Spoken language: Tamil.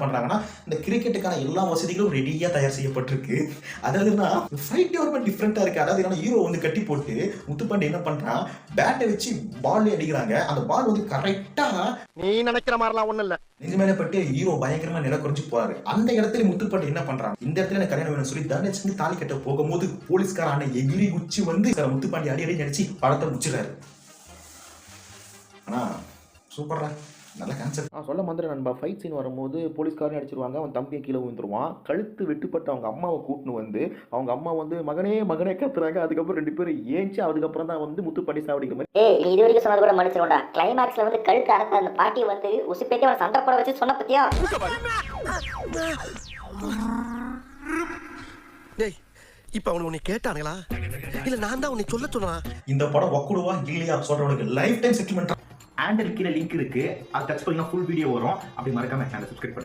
பண்றாங்கன்னா இந்த கிரிக்கெட்டுக்கான எல்லா வசதிகளும் ரெடியா தயார் செய்யப்பட்டிருக்கு. அதாவதுன்னா ஃபைட் ரொம்ப டிஃப்ரெண்டா இருக்கு. அதாவது ஹீரோ வந்து கட்டி போட்டு முத்துப்பாண்டி என்ன பண்றான், பேட்டை வச்சு பால் அடிக்கிறாங்க. அந்த பால் வந்து கரெக்டா நீ நினைக்கிற மாதிரிலாம் ஒண்ணு இல்ல. நெஞ்சு மேல பட்டு ஹீரோ பயங்கரமா நில குறைஞ்சு போறாரு. அந்த இடத்துல முத்துப்பாண்டி என்ன பண்றான், இந்த இடத்துல எனக்கு கல்யாணம் வேணும் சொல்லி தனலட்சுமி தாலி கட்ட போகும்போது போலீஸ்கார அண்ணன் எகிரி குச்சி வந்து முத்துப்பாண்டி அடி அடி நடிச்சு படத்தை முடிச்சிடறாரு. ஆனா சூப்பர்ரா, நல்ல கான்செப்ட். சொல்ல மந்திர நண்பா, ஃபைட் சீன் வரும்போது போலீஸ்காரன் அடிச்சிருவாங்க, அவன் தம்பியை கீழே விழுந்துருவான். கழுத்து வெட்டுப்பட்டு அவங்க அம்மாவை கூட்டின்னு வந்து அவங்க அம்மா வந்து மகனே மகனே கத்துறாங்க. அதுக்கப்புறம் 2 பேரும் ஏஞ்சி அதுக்கப்புறம் தான் வந்து முத்துப்பாண்டி சாவடிக்கிற மாதிரி. நீ இது வரைக்கும் சொன்னது கூட மனுஷனோட கிளைமேக்ஸ்ல வந்து கழுத்து அறுத்த அந்த பாட்டியை வந்து உசுப்பேத்தி அவன் சண்டை போட வச்சு சொன்ன பத்தியா? டேய், இப்ப அவனுக்கு உன்னை கேட்டானுங்களா இல்ல நான் தான் உன்னை சொல்ல சொன்னா? இந்த படம் வக்குடுவா இல்லையா சொல்றவனுக்கு லைஃப் டைம் செட்டில்மெண்ட். ஹேண்டில் கீழே லிங்க் இருக்கு, அதை டச் பண்ணா ஃபுல் வீடியோ வரும். அப்படி மறக்காம சேனலை சப்ஸ்கிரைப்